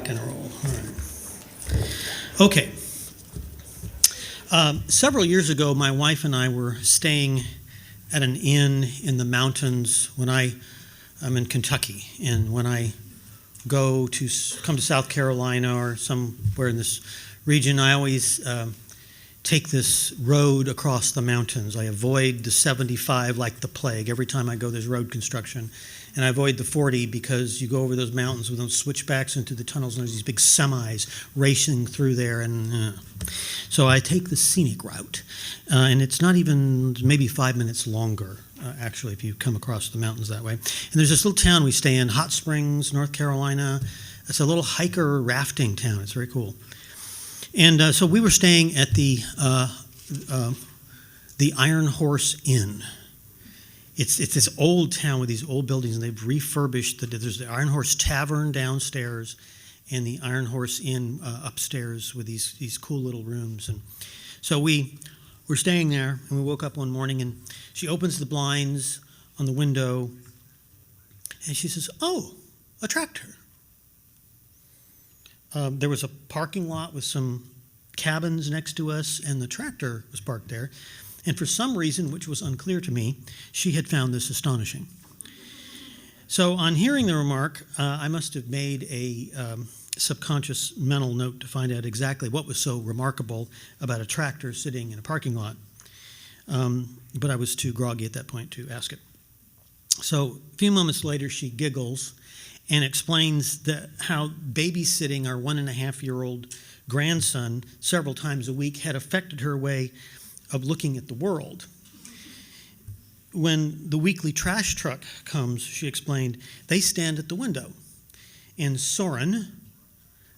And roll. All right. Okay. Several years ago, my wife and I were staying at an inn in the mountains when I'm in Kentucky, and when I come to South Carolina or somewhere in this region, I always take this road across the mountains. I avoid the 75 like the plague. Every time I go, there's road construction. And I avoid the 40 because you go over those mountains with those switchbacks into the tunnels, and there's these big semis racing through there. So I take the scenic route. And it's not even maybe 5 minutes longer, actually, if you come across the mountains that way. And there's this little town we stay in, Hot Springs, North Carolina. It's a little hiker rafting town. It's very cool. And so we were staying at the Iron Horse Inn. It's this old town with these old buildings, and they've refurbished. There's the Iron Horse Tavern downstairs and the Iron Horse Inn upstairs with these cool little rooms. And so we were staying there, and we woke up one morning, and she opens the blinds on the window, and she says, "Oh, a tractor." There was a parking lot with some cabins next to us, and the tractor was parked there. And for some reason, which was unclear to me, she had found this astonishing. So on hearing the remark, I must have made a subconscious mental note to find out exactly what was so remarkable about a tractor sitting in a parking lot. But I was too groggy at that point to ask it. So a few moments later, she giggles and explains how babysitting our 1.5-year-old grandson several times a week had affected her way of looking at the world. When the weekly trash truck comes, she explained, they stand at the window. And Soren,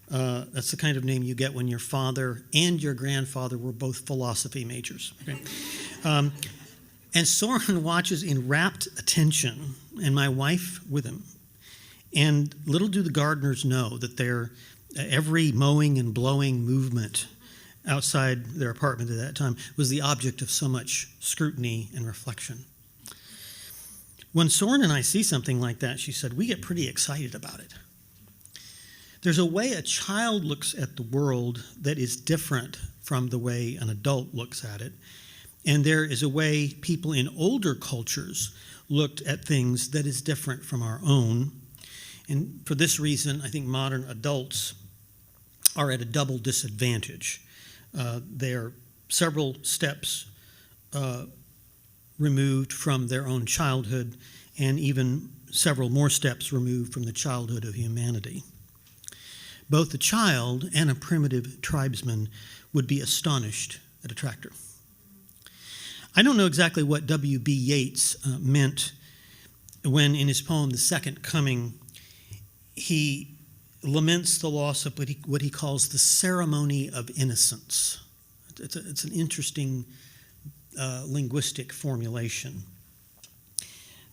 that's the kind of name you get when your father and your grandfather were both philosophy majors. Okay? And Soren watches in rapt attention, and my wife with him. And little do the gardeners know that their every mowing and blowing movement outside their apartment at that time was the object of so much scrutiny and reflection. When Soren and I see something like that, she said, we get pretty excited about it. There's a way a child looks at the world that is different from the way an adult looks at it. And there is a way people in older cultures looked at things that is different from our own. And for this reason, I think modern adults are at a double disadvantage. They are several steps removed from their own childhood, and even several more steps removed from the childhood of humanity. Both a child and a primitive tribesman would be astonished at a tractor. I don't know exactly what W.B. Yeats meant when, in his poem, The Second Coming, he laments the loss of what he calls the ceremony of innocence. It's an interesting linguistic formulation.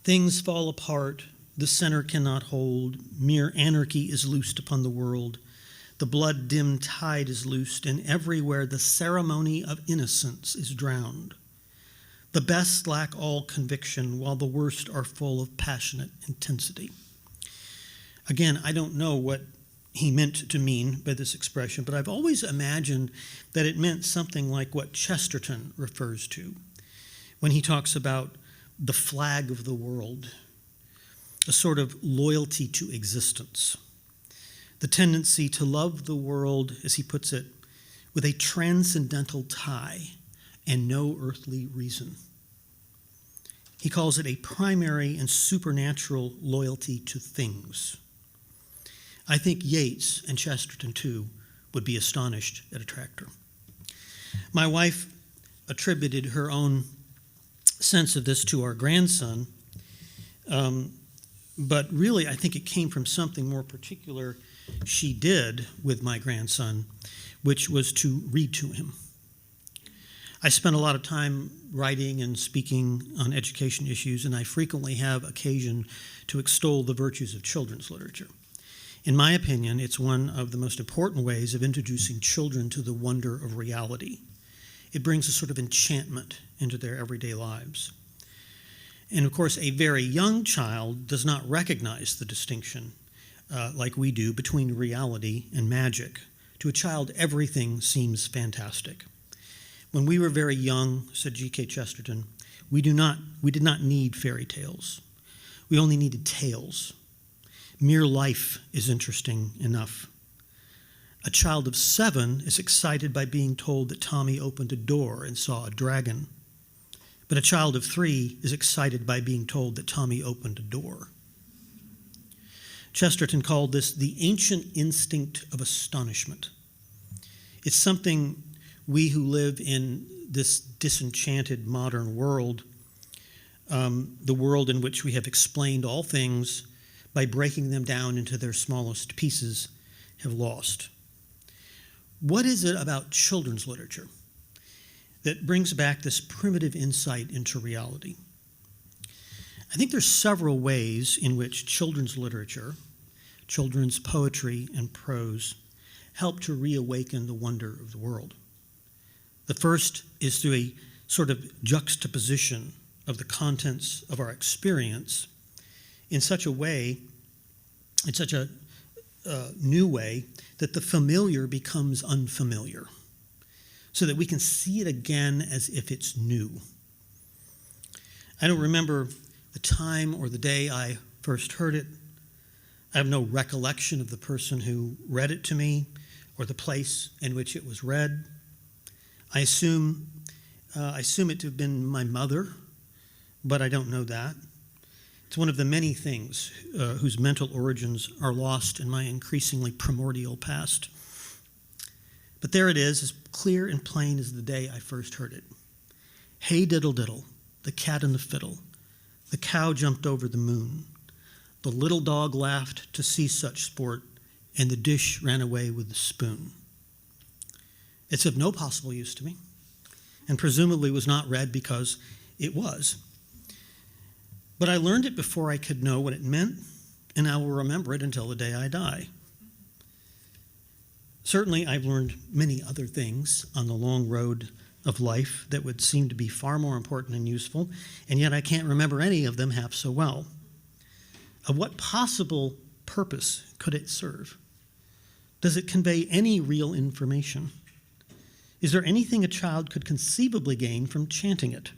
Things fall apart, the center cannot hold, mere anarchy is loosed upon the world, the blood-dimmed tide is loosed, and everywhere the ceremony of innocence is drowned. The best lack all conviction, while the worst are full of passionate intensity. Again, I don't know what he meant to mean by this expression, but I've always imagined that it meant something like what Chesterton refers to when he talks about the flag of the world, a sort of loyalty to existence, the tendency to love the world, as he puts it, with a transcendental tie and no earthly reason. He calls it a primary and supernatural loyalty to things. I think Yeats and Chesterton, too, would be astonished at a tractor. My wife attributed her own sense of this to our grandson, but really I think it came from something more particular she did with my grandson, which was to read to him. I spent a lot of time writing and speaking on education issues, and I frequently have occasion to extol the virtues of children's literature. In my opinion, it's one of the most important ways of introducing children to the wonder of reality. It brings a sort of enchantment into their everyday lives. And of course, a very young child does not recognize the distinction like we do, between reality and magic. To a child, everything seems fantastic. When we were very young, said G.K. Chesterton, we did not need fairy tales. We only needed tales. Mere life is interesting enough. A child of 7 is excited by being told that Tommy opened a door and saw a dragon. But a child of 3 is excited by being told that Tommy opened a door. Chesterton called this the ancient instinct of astonishment. It's something we who live in this disenchanted modern world, the world in which we have explained all things by breaking them down into their smallest pieces, have lost. What is it about children's literature that brings back this primitive insight into reality? I think there's several ways in which children's literature, children's poetry and prose, help to reawaken the wonder of the world. The first is through a sort of juxtaposition of the contents of our experience in such a way, in such a new way, that the familiar becomes unfamiliar, so that we can see it again as if it's new. I don't remember the time or the day I first heard it. I have no recollection of the person who read it to me or the place in which it was read. I assume it to have been my mother, but I don't know that. It's one of the many things whose mental origins are lost in my increasingly primordial past. But there it is, as clear and plain as the day I first heard it. Hey diddle diddle, the cat and the fiddle. The cow jumped over the moon. The little dog laughed to see such sport, and the dish ran away with the spoon. It's of no possible use to me, and presumably was not read because it was. But I learned it before I could know what it meant, and I will remember it until the day I die. Certainly, I've learned many other things on the long road of life that would seem to be far more important and useful, and yet I can't remember any of them half so well. Of what possible purpose could it serve? Does it convey any real information? Is there anything a child could conceivably gain from chanting it,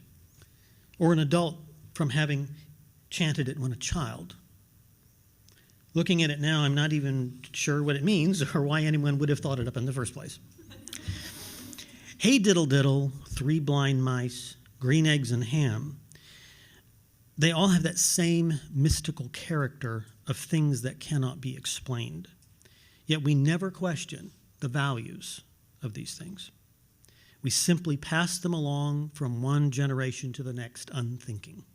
or an adult from having chanted it when a child? Looking at it now, I'm not even sure what it means or why anyone would have thought it up in the first place. Hey diddle diddle, 3 blind mice, green eggs and ham. They all have that same mystical character of things that cannot be explained. Yet we never question the values of these things. We simply pass them along from one generation to the next unthinking.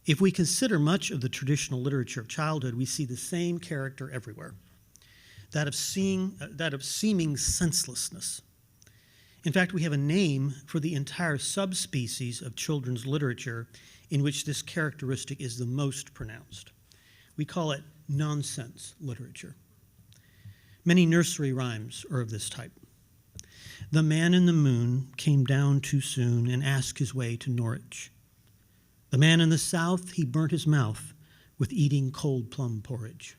If we consider much of the traditional literature of childhood, we see the same character everywhere, that of seeming senselessness. In fact, we have a name for the entire subspecies of children's literature in which this characteristic is the most pronounced. We call it nonsense literature. Many nursery rhymes are of this type. The man in the moon came down too soon and asked his way to Norwich. The man in the south, he burnt his mouth with eating cold plum porridge.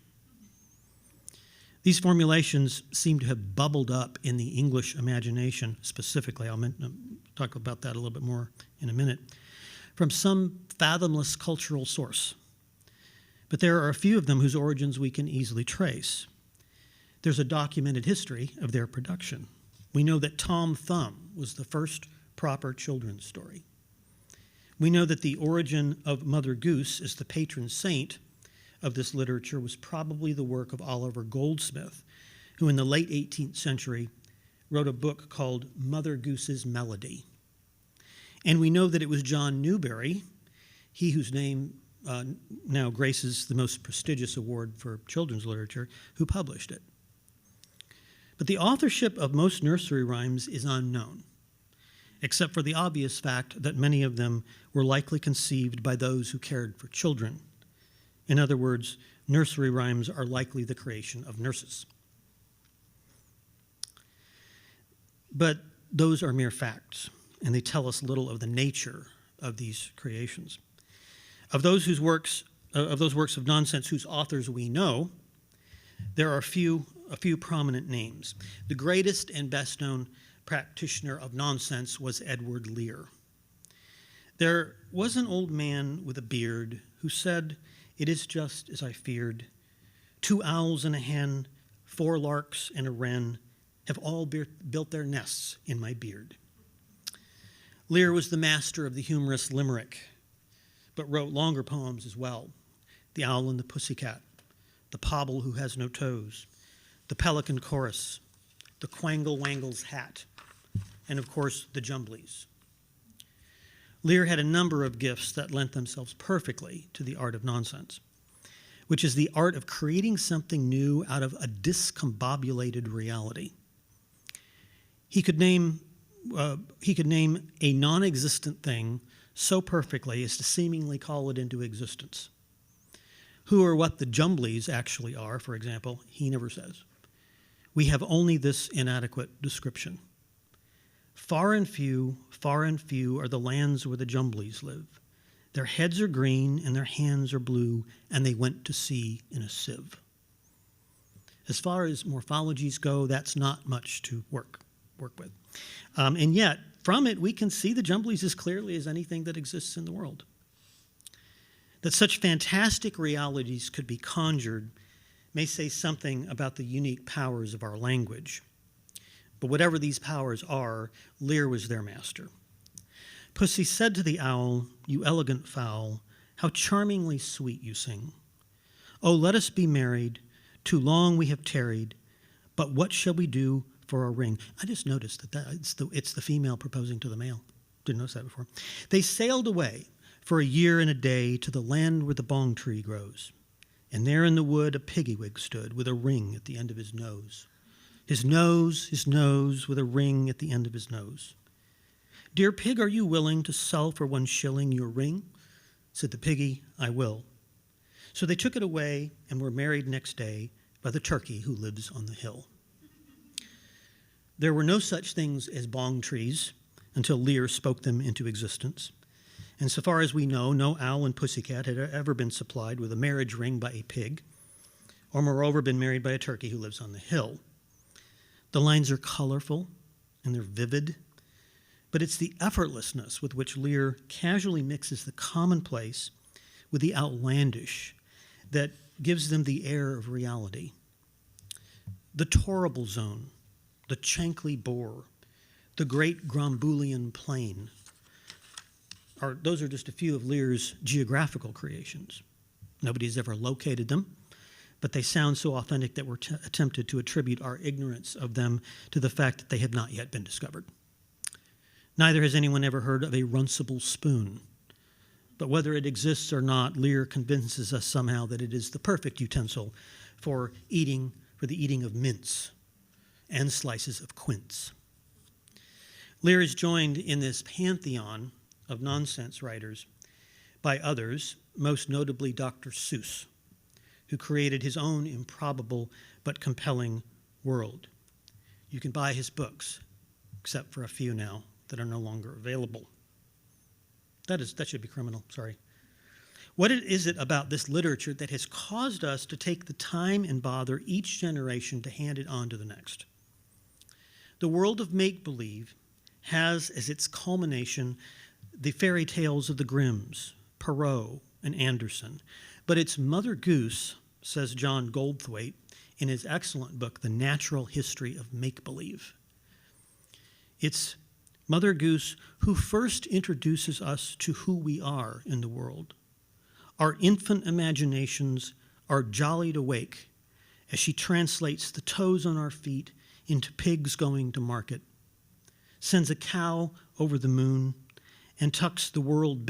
These formulations seem to have bubbled up in the English imagination specifically. I'll talk about that a little bit more in a minute, from some fathomless cultural source. But there are a few of them whose origins we can easily trace. There's a documented history of their production. We know that Tom Thumb was the first proper children's story. We know that the origin of Mother Goose as the patron saint of this literature was probably the work of Oliver Goldsmith, who in the late 18th century wrote a book called Mother Goose's Melody. And we know that it was John Newbery, he whose name now graces the most prestigious award for children's literature, who published it. But the authorship of most nursery rhymes is unknown, except for the obvious fact that many of them were likely conceived by those who cared for children. In other words, nursery rhymes are likely the creation of nurses. But those are mere facts, and they tell us little of the nature of these creations. Of those whose works of nonsense whose authors we know, there are a few prominent names. The greatest and best known practitioner of nonsense was Edward Lear. There was an old man with a beard who said, "It is just as I feared. 2 owls and a hen, 4 larks and a wren have all built their nests in my beard." Lear was the master of the humorous limerick, but wrote longer poems as well. The Owl and the Pussycat, The Pobble Who Has No Toes, The Pelican Chorus, The Quangle Wangle's Hat, and of course, The Jumblies. Lear had a number of gifts that lent themselves perfectly to the art of nonsense, which is the art of creating something new out of a discombobulated reality. He could name a non-existent thing so perfectly as to seemingly call it into existence. Who or what the Jumblies actually are, for example, he never says. We have only this inadequate description. Far and few are the lands where the Jumblies live. Their heads are green and their hands are blue, and they went to sea in a sieve. As far as morphologies go, that's not much to work with. And yet, from it, we can see the Jumblies as clearly as anything that exists in the world. That such fantastic realities could be conjured may say something about the unique powers of our language. But whatever these powers are, Lear was their master. Pussy said to the owl, "You elegant fowl, how charmingly sweet you sing. Oh, let us be married. Too long we have tarried. But what shall we do for a ring?" I just noticed that it's the female proposing to the male. Didn't notice that before. They sailed away for a year and a day to the land where the bong tree grows. And there in the wood a piggywig stood with a ring at the end of his nose. His nose, with a ring at the end of his nose. "Dear pig, are you willing to sell for 1 shilling your ring?" Said the piggy, "I will." So they took it away and were married next day by the turkey who lives on the hill. There were no such things as bong trees until Lear spoke them into existence. And so far as we know, no owl and pussycat had ever been supplied with a marriage ring by a pig, or moreover been married by a turkey who lives on the hill. The lines are colorful and they're vivid, but it's the effortlessness with which Lear casually mixes the commonplace with the outlandish that gives them the air of reality. The Torrible Zone, the Chankly Boar, the Great Gromboolian Plain, those are just a few of Lear's geographical creations. Nobody's ever located them, but they sound so authentic that we're tempted to attribute our ignorance of them to the fact that they have not yet been discovered. Neither has anyone ever heard of a runcible spoon, but whether it exists or not, Lear convinces us somehow that it is the perfect utensil for the eating of mince and slices of quince. Lear is joined in this pantheon of nonsense writers by others, most notably Dr. Seuss, who created his own improbable but compelling world. You can buy his books, except for a few now that are no longer available. That should be criminal, sorry. What is it about this literature that has caused us to take the time and bother each generation to hand it on to the next? The world of make-believe has as its culmination the fairy tales of the Grimms, Perrault, and Anderson. But it's Mother Goose, says John Goldthwaite in his excellent book, The Natural History of Make-Believe. It's Mother Goose who first introduces us to who we are in the world. Our infant imaginations are jollied awake as she translates the toes on our feet into pigs going to market, sends a cow over the moon, and tucks the world's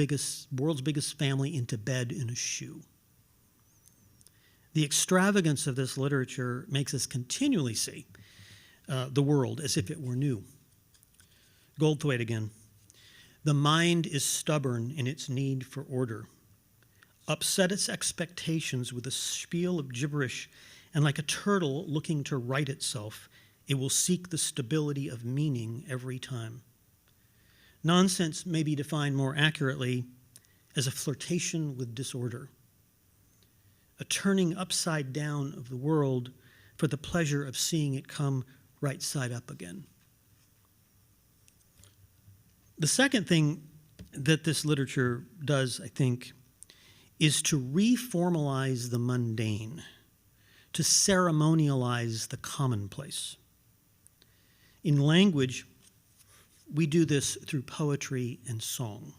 biggest family into bed in a shoe. The extravagance of this literature makes us continually see the world as if it were new. Goldthwaite again. The mind is stubborn in its need for order. Upset its expectations with a spiel of gibberish, and like a turtle looking to right itself, it will seek the stability of meaning every time. Nonsense may be defined more accurately as a flirtation with disorder. a turning upside down of the world for the pleasure of seeing it come right side up again. The second thing that this literature does, I think, is to reformalize the mundane, to ceremonialize the commonplace. In language, we do this through poetry and song.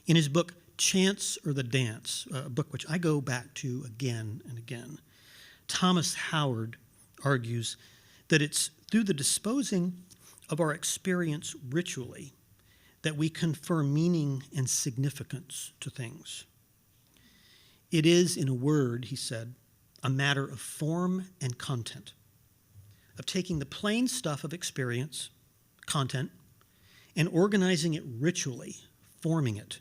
In his book, Chance or the Dance, a book which I go back to again and again, Thomas Howard argues that it's through the disposing of our experience ritually that we confer meaning and significance to things. It is, in a word, he said, a matter of form and content, of taking the plain stuff of experience, content, and organizing it ritually, forming it.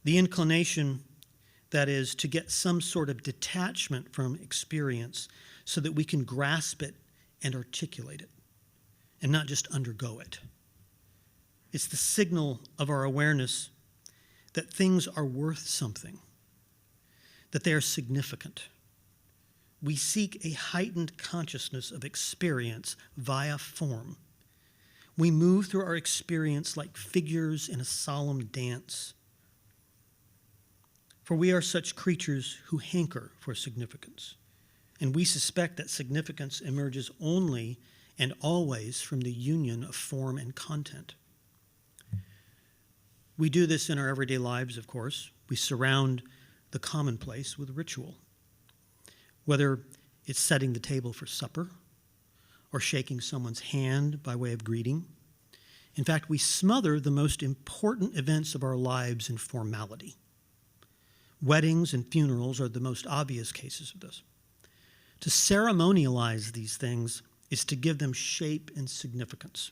The inclination, that is, to get some sort of detachment from experience so that we can grasp it and articulate it, and not just undergo it. It's the signal of our awareness that things are worth something, that they are significant. We seek a heightened consciousness of experience via form. We move through our experience like figures in a solemn dance. For we are such creatures who hanker for significance, and we suspect that significance emerges only and always from the union of form and content. We do this in our everyday lives, of course. We surround the commonplace with ritual, whether it's setting the table for supper or shaking someone's hand by way of greeting. In fact, we smother the most important events of our lives in formality. Weddings and funerals are the most obvious cases of this. To ceremonialize these things is to give them shape and significance,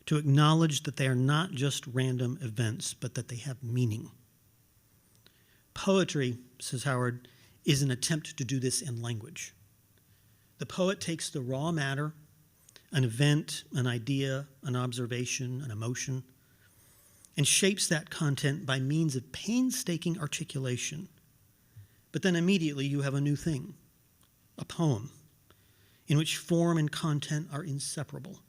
to acknowledge that they are not just random events, but that they have meaning. Poetry, says Howard, is an attempt to do this in language. The poet takes the raw matter, an event, an idea, an observation, an emotion, and shapes that content by means of painstaking articulation. But then immediately you have a new thing, a poem, in which form and content are inseparable,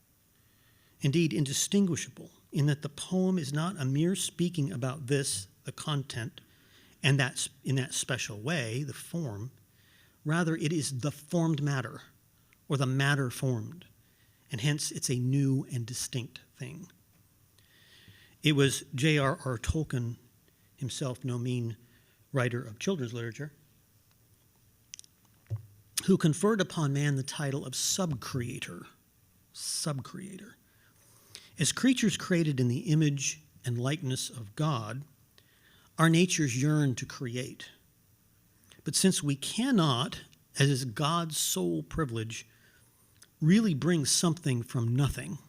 indeed indistinguishable, in that the poem is not a mere speaking about this, the content, and that's in that special way, the form. Rather, it is the formed matter, or the matter formed, and hence it's a new and distinct thing. It was J.R.R. Tolkien, himself no mean writer of children's literature, who conferred upon man the title of subcreator. As creatures created in the image and likeness of God, our natures yearn to create. But since we cannot, as is God's sole privilege, really bring something from nothing,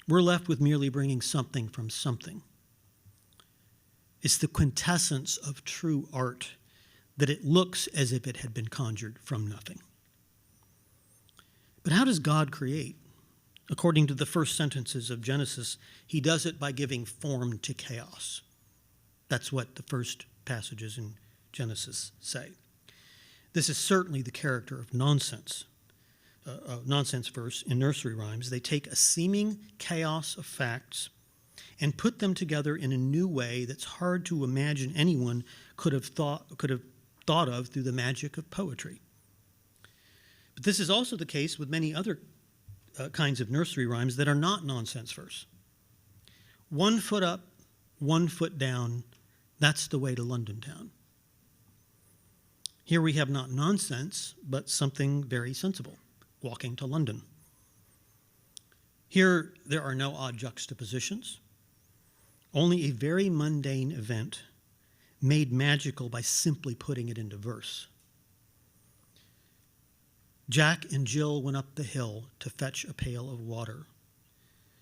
we're left with merely bringing something from something. It's the quintessence of true art that it looks as if it had been conjured from nothing. But how does God create? According to the first sentences of Genesis, he does it by giving form to chaos. That's what the first passages in Genesis say. This is certainly the character of nonsense verse in nursery rhymes. They take a seeming chaos of facts and put them together in a new way that's hard to imagine anyone could have thought of through the magic of poetry. But this is also the case with many other kinds of nursery rhymes that are not nonsense verse. 1 foot up, 1 foot down, that's the way to London town. Here we have not nonsense, but something very sensible, walking to London. Here there are no odd juxtapositions, only a very mundane event made magical by simply putting it into verse. Jack and Jill went up the hill to fetch a pail of water.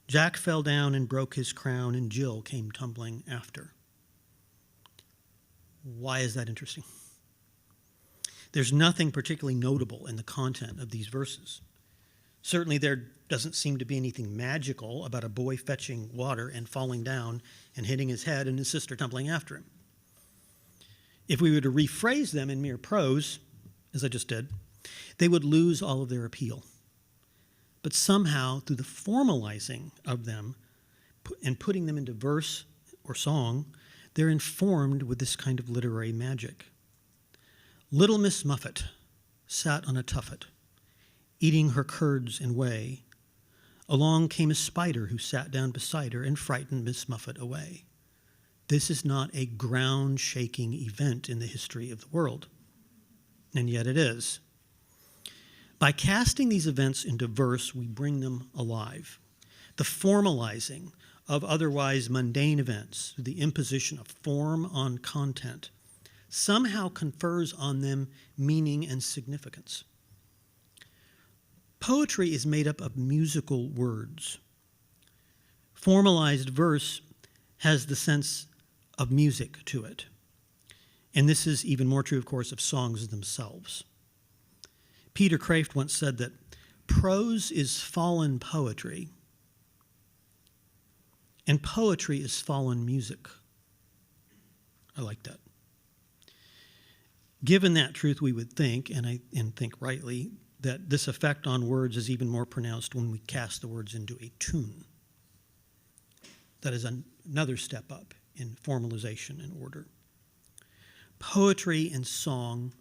Jack fell down and broke his crown, and Jill came tumbling after. Why is that interesting? There's nothing particularly notable in the content of these verses. Certainly there doesn't seem to be anything magical about a boy fetching water and falling down and hitting his head and his sister tumbling after him. If we were to rephrase them in mere prose, as I just did, they would lose all of their appeal. But somehow, through the formalizing of them and putting them into verse or song, they're informed with this kind of literary magic. Little Miss Muffet sat on a tuffet, eating her curds and whey. Along came a spider who sat down beside her and frightened Miss Muffet away. This is not a ground-shaking event in the history of the world, and yet it is. By casting these events into verse, we bring them alive. The formalizing of otherwise mundane events through the imposition of form on content somehow confers on them meaning and significance. Poetry is made up of musical words. Formalized verse has the sense of music to it. And this is even more true, of course, of songs themselves. Peter Kraft once said that prose is fallen poetry, and poetry is fallen music. I like that. Given that truth, we would think, and think rightly, that this effect on words is even more pronounced when we cast the words into a tune. That is another step up in formalization and order. Poetry and song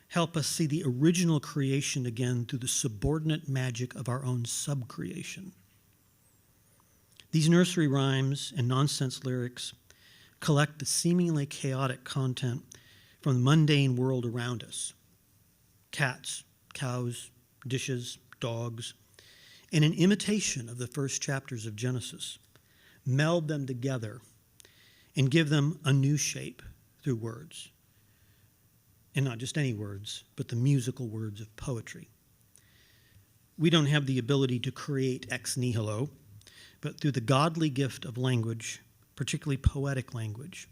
help us see the original creation again through the subordinate magic of our own subcreation. These nursery rhymes and nonsense lyrics collect the seemingly chaotic content from the mundane world around us. Cats, cows, dishes, dogs, and in imitation of the first chapters of Genesis, meld them together and give them a new shape through words. And not just any words, but the musical words of poetry. We don't have the ability to create ex nihilo, but through the godly gift of language, particularly poetic language,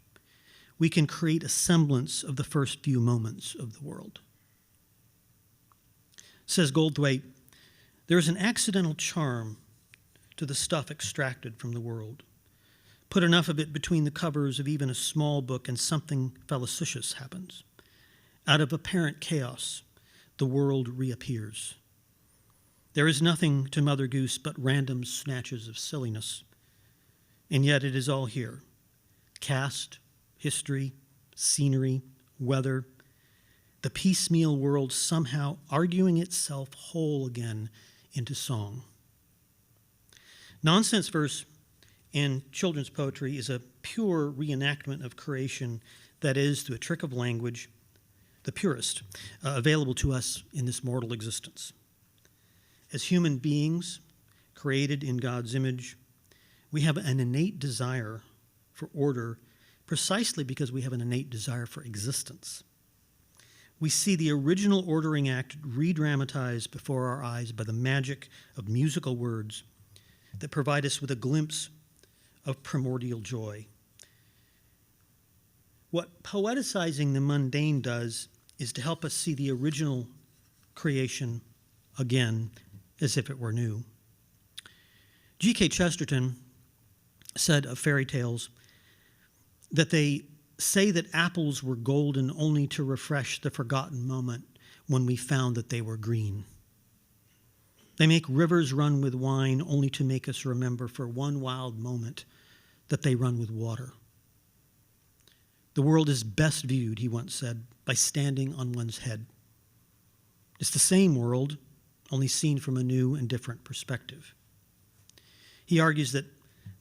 we can create a semblance of the first few moments of the world. Says Goldthwait, there is an accidental charm to the stuff extracted from the world. Put enough of it between the covers of even a small book and something felicitous happens. Out of apparent chaos, the world reappears. There is nothing to Mother Goose but random snatches of silliness. And yet it is all here. Cast, history, scenery, weather, the piecemeal world somehow arguing itself whole again into song. Nonsense verse and children's poetry is a pure reenactment of creation that is, through a trick of language, the purest available to us in this mortal existence. As human beings, created in God's image, we have an innate desire for order precisely because we have an innate desire for existence. We see the original ordering act re-dramatized before our eyes by the magic of musical words that provide us with a glimpse of primordial joy. What poeticizing the mundane does is to help us see the original creation again as if it were new. G.K. Chesterton said of fairy tales that they say that apples were golden only to refresh the forgotten moment when we found that they were green. They make rivers run with wine only to make us remember for one wild moment that they run with water. The world is best viewed, he once said, by standing on one's head. It's the same world, only seen from a new and different perspective. He argues that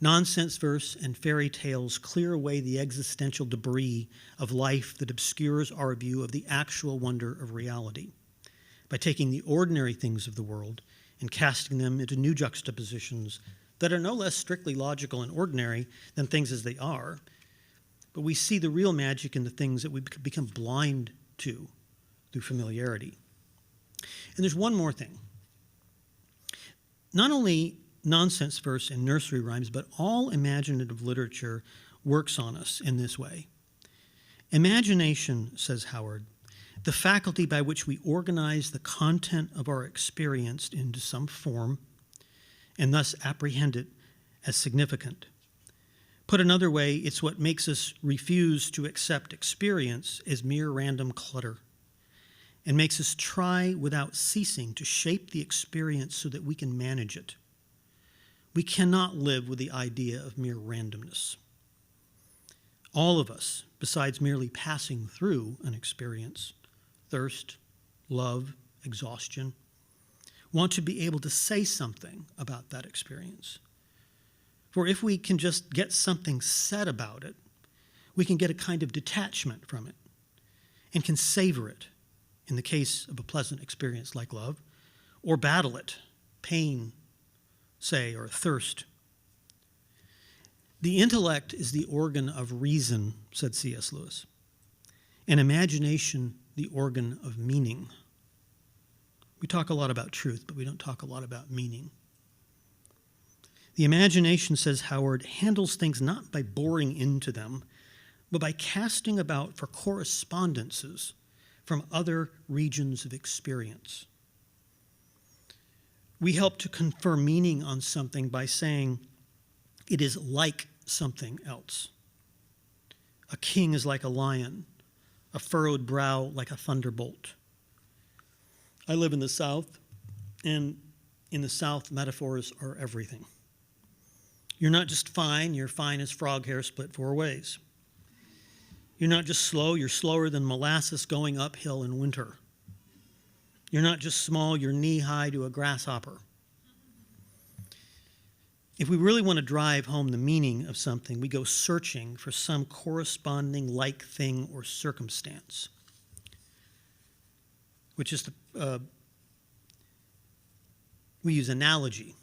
nonsense verse and fairy tales clear away the existential debris of life that obscures our view of the actual wonder of reality by taking the ordinary things of the world and casting them into new juxtapositions that are no less strictly logical and ordinary than things as they are, but we see the real magic in the things that we become blind to through familiarity. And there's one more thing. Not only nonsense verse and nursery rhymes, but all imaginative literature works on us in this way. Imagination, says Howard, the faculty by which we organize the content of our experience into some form and thus apprehend it as significant, Put another way, it's what makes us refuse to accept experience as mere random clutter and makes us try without ceasing to shape the experience so that we can manage it. We cannot live with the idea of mere randomness. All of us, besides merely passing through an experience, thirst, love, exhaustion, want to be able to say something about that experience. For if we can just get something said about it, we can get a kind of detachment from it and can savor it in the case of a pleasant experience like love, or battle it, pain, say, or thirst. The intellect is the organ of reason, said C.S. Lewis, and imagination the organ of meaning. We talk a lot about truth, but we don't talk a lot about meaning. The imagination, says Howard, handles things not by boring into them, but by casting about for correspondences from other regions of experience. We help to confer meaning on something by saying it is like something else. A king is like a lion, a furrowed brow like a thunderbolt. I live in the South, and in the South, metaphors are everything. You're not just fine, you're fine as frog hair split 4 ways. You're not just slow, you're slower than molasses going uphill in winter. You're not just small, you're knee-high to a grasshopper. If we really want to drive home the meaning of something, we go searching for some corresponding like thing or circumstance, which is we use analogy,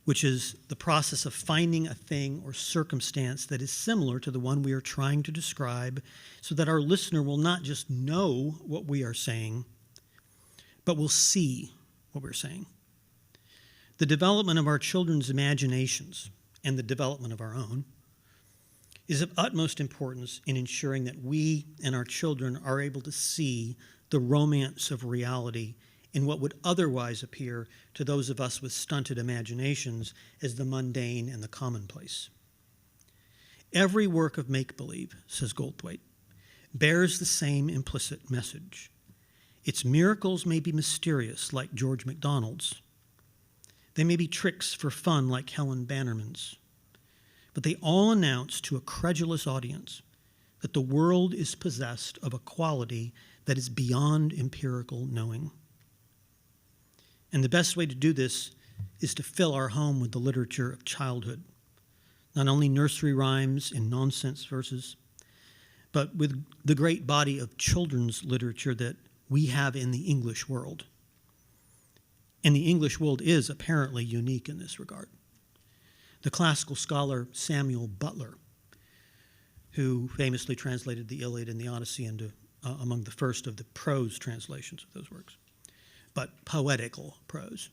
which is the process of finding a thing or circumstance that is similar to the one we are trying to describe, so that our listener will not just know what we are saying, but will see what we're saying. The development of our children's imaginations and the development of our own is of utmost importance in ensuring that we and our children are able to see the romance of reality in what would otherwise appear to those of us with stunted imaginations as the mundane and the commonplace. Every work of make-believe, says Goldthwait, bears the same implicit message. Its miracles may be mysterious, like George MacDonald's. They may be tricks for fun, like Helen Bannerman's. But they all announce to a credulous audience that the world is possessed of a quality that is beyond empirical knowing. And the best way to do this is to fill our home with the literature of childhood, not only nursery rhymes and nonsense verses, but with the great body of children's literature that we have in the English world. And the English world is apparently unique in this regard. The classical scholar Samuel Butler, who famously translated the Iliad and the Odyssey into among the first of the prose translations of those works, but poetical prose.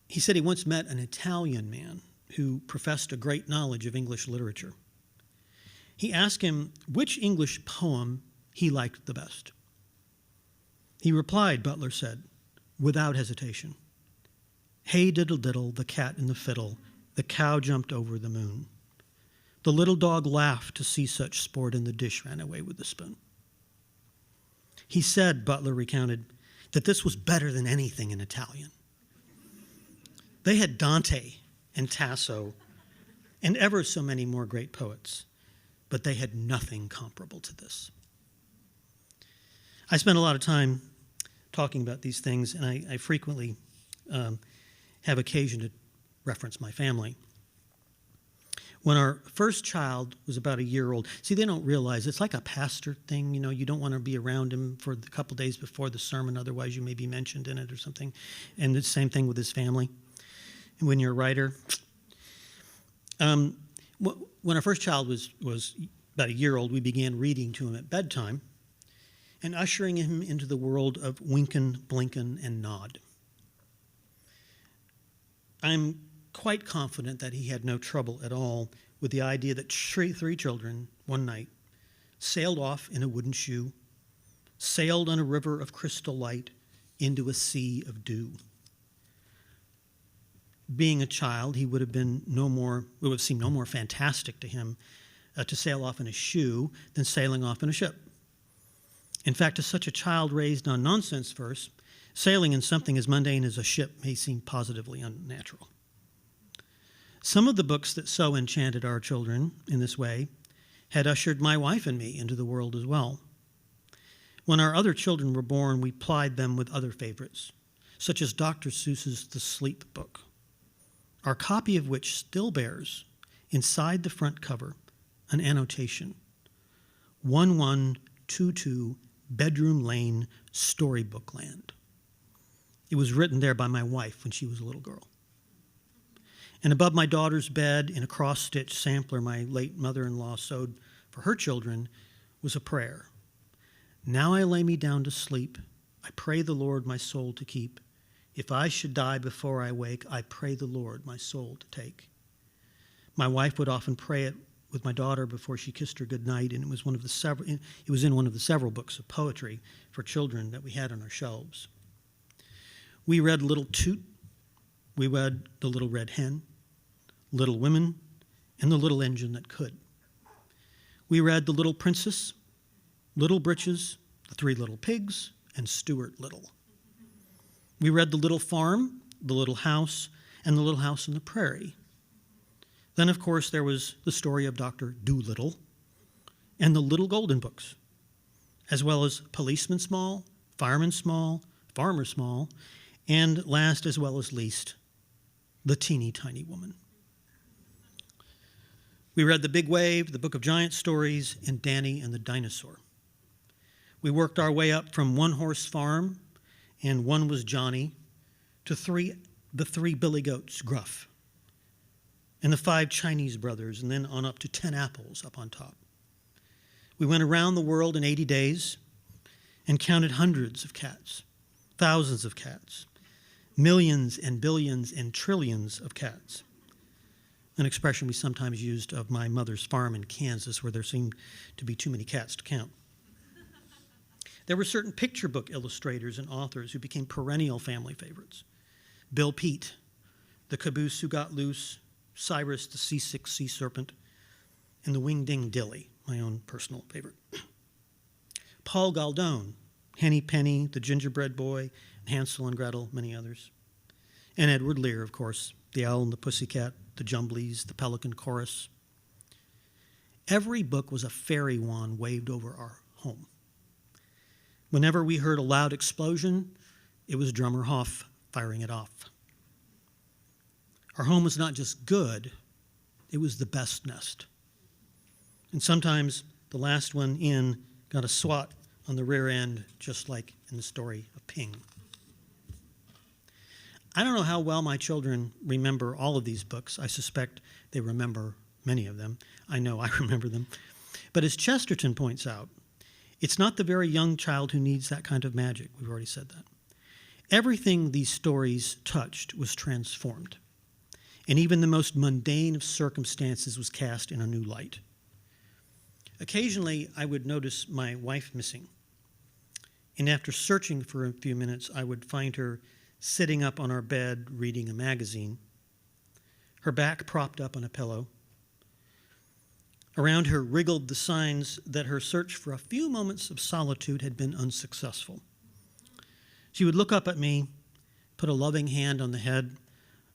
He said he once met an Italian man who professed a great knowledge of English literature. He asked him which English poem he liked the best. He replied, Butler said, without hesitation, "Hey diddle diddle, the cat and the fiddle, the cow jumped over the moon. The little dog laughed to see such sport, and the dish ran away with the spoon." He said, Butler recounted, that this was better than anything in Italian. They had Dante and Tasso and ever so many more great poets, but they had nothing comparable to this. I spend a lot of time talking about these things, and I frequently have occasion to reference my family. When our first child was about a year old, see, they don't realize it's like a pastor thing, you know, you don't want to be around him for the couple days before the sermon, otherwise you may be mentioned in it or something. And the same thing with his family. And when you're a writer, when our first child was about a year old, we began reading to him at bedtime and ushering him into the world of winkin', blinkin', and nod. I'm quite confident that he had no trouble at all with the idea that three children, one night, sailed off in a wooden shoe, sailed on a river of crystal light into a sea of dew. Being a child, it would have seemed no more fantastic to him to sail off in a shoe than sailing off in a ship. In fact, to such a child raised on nonsense verse, sailing in something as mundane as a ship may seem positively unnatural. Some of the books that so enchanted our children in this way had ushered my wife and me into the world as well. When our other children were born, we plied them with other favorites, such as Dr. Seuss's The Sleep Book, our copy of which still bears, inside the front cover, an annotation, 1122 Bedroom Lane, Storybook Land. It was written there by my wife when she was a little girl. And above my daughter's bed, in a cross-stitch sampler my late mother-in-law sewed for her children, was a prayer. Now I lay me down to sleep. I pray the Lord my soul to keep. If I should die before I wake, I pray the Lord my soul to take. My wife would often pray it with my daughter before she kissed her goodnight, and it was in one of the several books of poetry for children that we had on our shelves. We read Little Toot. We read The Little Red Hen, Little Women, and The Little Engine That Could. We read The Little Princess, Little Britches, The Three Little Pigs, and Stuart Little. We read The Little Farm, The Little House, and The Little House on the Prairie. Then, of course, there was the story of Dr. Dolittle and the Little Golden Books, as well as Policeman Small, Fireman Small, Farmer Small, and last as well as least, The Teeny Tiny Woman. We read The Big Wave, The Book of Giant Stories, and Danny and the Dinosaur. We worked our way up from One Horse Farm, and One Was Johnny, to the three Billy Goats, Gruff, and the 5 Chinese brothers, and then on up to 10 apples up on top. We went around the world in 80 days and counted hundreds of cats, thousands of cats, millions and billions and trillions of cats, an expression we sometimes used of my mother's farm in Kansas where there seemed to be too many cats to count. There were certain picture book illustrators and authors who became perennial family favorites. Bill Peet, The Caboose Who Got Loose, CiRCE, the Seasick Sea Serpent, and the Wing-Ding Dilly, my own personal favorite. Paul Galdone, Henny Penny, The Gingerbread Boy, Hansel and Gretel, many others. And Edward Lear, of course, The Owl and the Pussycat, The Jumblies, The Pelican Chorus. Every book was a fairy wand waved over our home. Whenever we heard a loud explosion, it was Drummer Hoff firing it off. Our home was not just good, it was the best nest. And sometimes the last one in got a swat on the rear end, just like in the story of Ping. I don't know how well my children remember all of these books. I suspect they remember many of them. I know I remember them. But as Chesterton points out, it's not the very young child who needs that kind of magic. We've already said that. Everything these stories touched was transformed, and even the most mundane of circumstances was cast in a new light. Occasionally, I would notice my wife missing, and after searching for a few minutes, I would find her sitting up on our bed reading a magazine, her back propped up on a pillow. Around her wriggled the signs that her search for a few moments of solitude had been unsuccessful. She would look up at me, put a loving hand on the head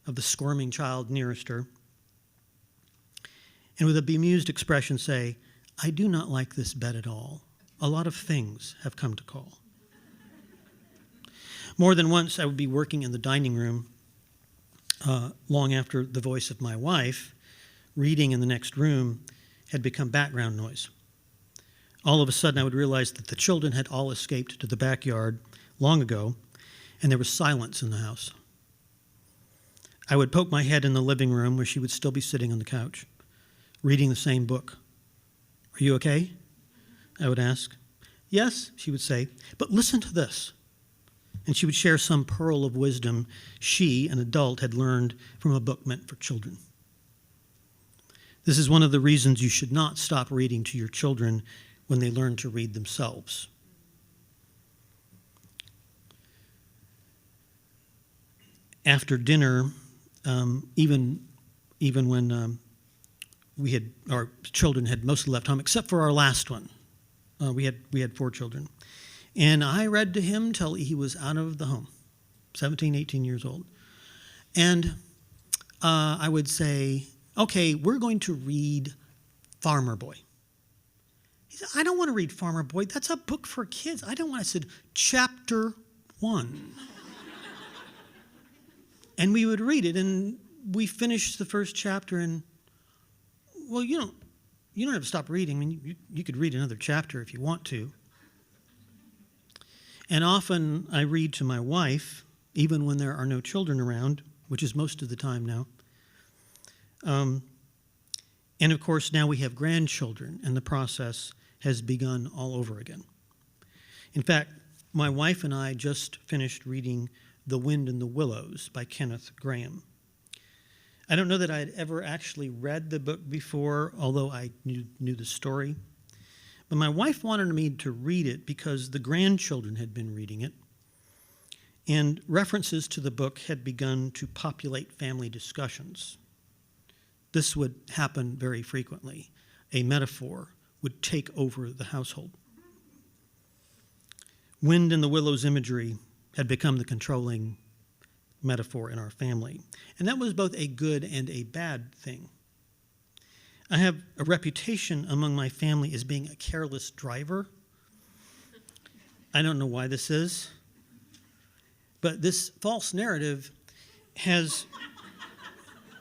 of the squirming child nearest her, and with a bemused expression say, "I do not like this bed at all. A lot of things have come to call." More than once, I would be working in the dining room long after the voice of my wife, reading in the next room, had become background noise. All of a sudden, I would realize that the children had all escaped to the backyard long ago, and there was silence in the house. I would poke my head in the living room where she would still be sitting on the couch, reading the same book. "Are you okay?" I would ask. "Yes," she would say, "but listen to this." And she would share some pearl of wisdom she, an adult, had learned from a book meant for children. This is one of the reasons you should not stop reading to your children when they learn to read themselves. After dinner, even when our children had mostly left home, except for our last one. We had 4 children. And I read to him till he was out of the home, 17, 18 years old. And I would say, okay, we're going to read Farmer Boy. He said, I don't want to read Farmer Boy. That's a book for kids. I don't want. I said, chapter 1. And we would read it, and we finished the first chapter, and, well, you don't have to stop reading. I mean, you could read another chapter if you want to. And often I read to my wife, even when there are no children around, which is most of the time now. And of course, now we have grandchildren, and the process has begun all over again. In fact, my wife and I just finished reading The Wind in the Willows by Kenneth Grahame. I don't know that I had ever actually read the book before, although I knew the story. But my wife wanted me to read it because the grandchildren had been reading it, and references to the book had begun to populate family discussions. This would happen very frequently. A metaphor would take over the household. Wind in the willows imagery had become the controlling metaphor in our family. And that was both a good and a bad thing. I have a reputation among my family as being a careless driver. I don't know why this is, but this false narrative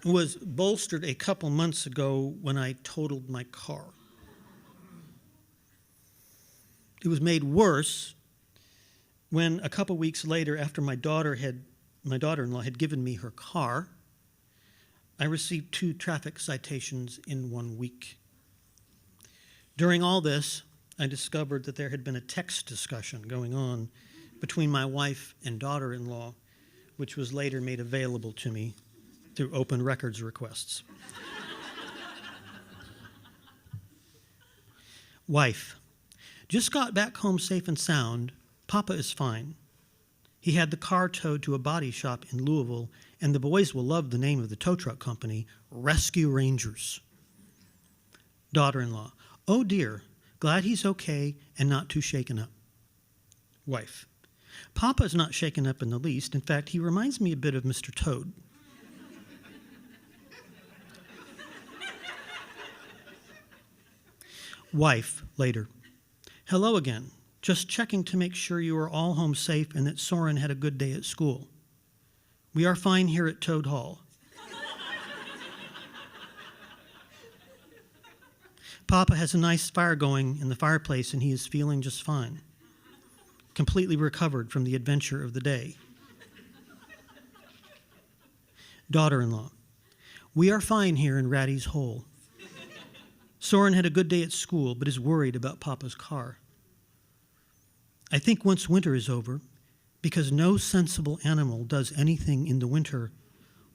was bolstered a couple months ago when I totaled my car. It was made worse when a couple weeks later, after my daughter-in-law had given me her car, I received 2 traffic citations in 1 week. During all this, I discovered that there had been a text discussion going on between my wife and daughter-in-law, which was later made available to me through open records requests. Wife, just got back home safe and sound. Papa is fine. He had the car towed to a body shop in Louisville, and the boys will love the name of the tow truck company, Rescue Rangers. Daughter-in-law, oh dear, glad he's okay and not too shaken up. Wife, Papa is not shaken up in the least. In fact, he reminds me a bit of Mr. Toad. Wife, later, hello again. Just checking to make sure you are all home safe and that Soren had a good day at school. We are fine here at Toad Hall. Papa has a nice fire going in the fireplace and he is feeling just fine. Completely recovered from the adventure of the day. Daughter-in-law, we are fine here in Ratty's Hole. Soren had a good day at school but is worried about Papa's car. I think once winter is over, because no sensible animal does anything in the winter,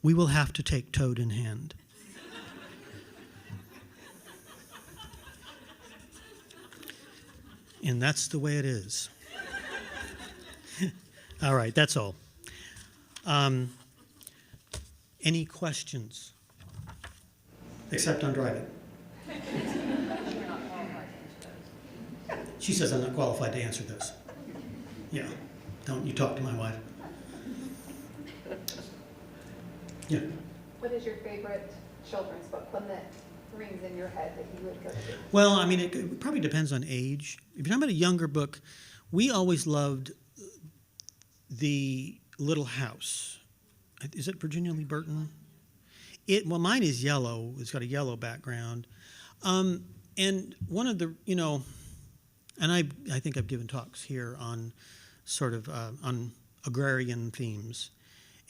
we will have to take Toad in hand. And that's the way it is. All right, that's all. Any questions? Except on driving. She says I'm not qualified to answer those. Yeah, don't you talk to my wife. Yeah. What is your favorite children's book, one that rings in your head that you would go to? Well, I mean, it probably depends on age. If you're talking about a younger book, we always loved The Little House. Is it Virginia Lee Burton? Well, mine is yellow. It's got a yellow background. And one of the, and I think I've given talks here on sort of on agrarian themes.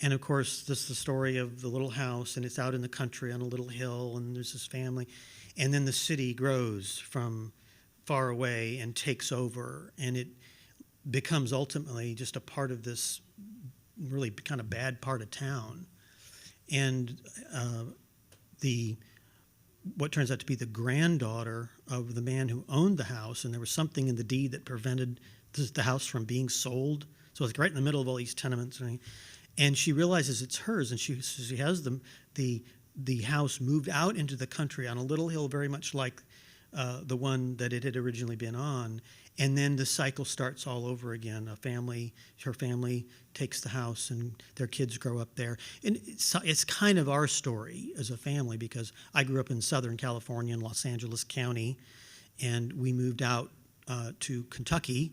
And of course, this is the story of the little house, and it's out in the country on a little hill, and there's this family. And then the city grows from far away and takes over, and it becomes ultimately just a part of this really kind of bad part of town. And what turns out to be the granddaughter of the man who owned the house, and there was something in the deed that prevented the house from being sold. So it's right in the middle of all these tenements. and she realizes it's hers, and she has the house moved out into the country on a little hill, very much like the one that it had originally been on. And then the cycle starts all over again. Her family takes the house, and their kids grow up there. And it's kind of our story as a family, because I grew up in Southern California in Los Angeles County, and we moved out to Kentucky,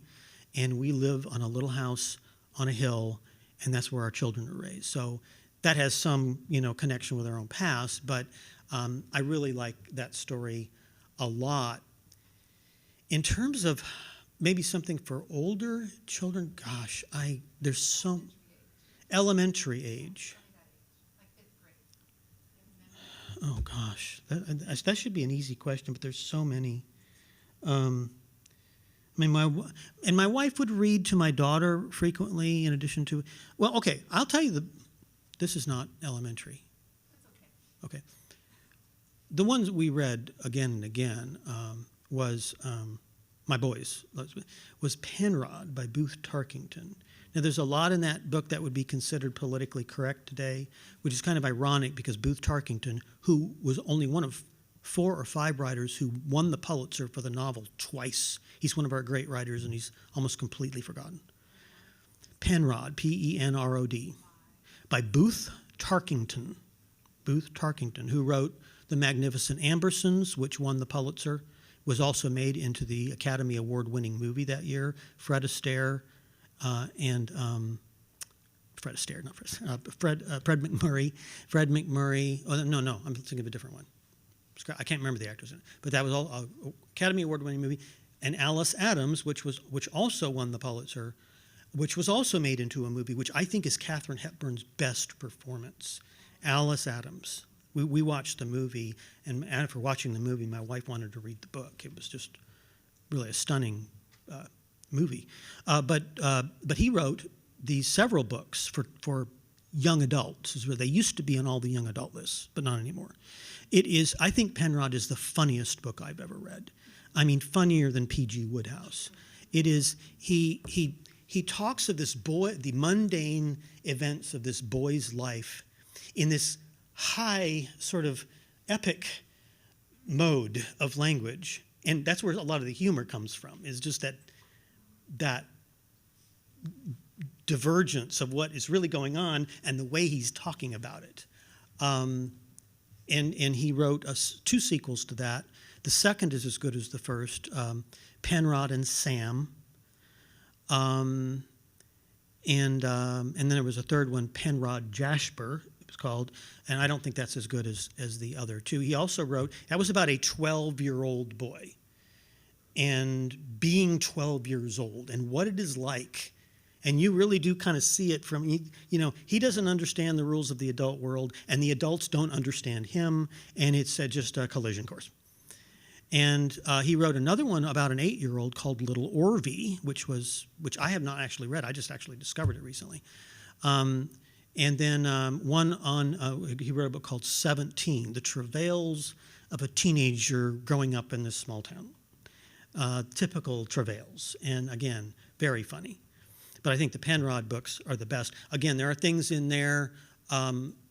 and we live on a little house on a hill, and that's where our children are raised. So that has some, connection with our own past, but I really like that story a lot. In terms of maybe something for older children, gosh, there's so elementary age. Oh gosh, that should be an easy question, but there's so many. My wife would read to my daughter frequently. In addition to, well, okay, I'll tell you this is not elementary. That's okay. The ones we read again and again was my boys was Penrod by Booth Tarkington. Now, there's a lot in that book that would be considered politically correct today, which is kind of ironic because Booth Tarkington, who was only one of 4 or 5 writers who won the Pulitzer for the novel twice. He's one of our great writers, and he's almost completely forgotten. Penrod, Penrod, by Booth Tarkington. Booth Tarkington, who wrote The Magnificent Ambersons, which won the Pulitzer, was also made into the Academy Award-winning movie that year. Fred Astaire Fred Astaire, not Fred Astaire, Fred McMurray. Fred McMurray. Oh, no, I'm thinking of a different one. I can't remember the actors in it, but that was all Academy Award-winning movie. And Alice Adams, which also won the Pulitzer, which was also made into a movie, which I think is Katharine Hepburn's best performance. Alice Adams. We watched the movie, and after watching the movie, my wife wanted to read the book. It was just really a stunning movie. But he wrote these several books for young adults. They used to be on all the young adult lists, but not anymore. I think Penrod is the funniest book I've ever read. I mean, funnier than P.G. Wodehouse. It is, he talks of this boy, the mundane events of this boy's life in this high sort of epic mode of language. And that's where a lot of the humor comes from, is just that divergence of what is really going on and the way he's talking about it. And he wrote 2 sequels to that. The second is as good as the first, Penrod and Sam. And then there was a third one, Penrod Jasper, it was called, and I don't think that's as good as the other 2. He also wrote, that was about a 12-year-old boy and being 12 years old and what it is like. And you really do kind of see it from, he doesn't understand the rules of the adult world, and the adults don't understand him, and it's just a collision course. And he wrote another one about an 8-year-old called Little Orvie, which I have not actually read. I just actually discovered it recently. And then one he wrote a book called 17, The Travails of a Teenager Growing Up in This Small Town. Typical travails, and again, very funny. But I think the Penrod books are the best. Again, there are things in there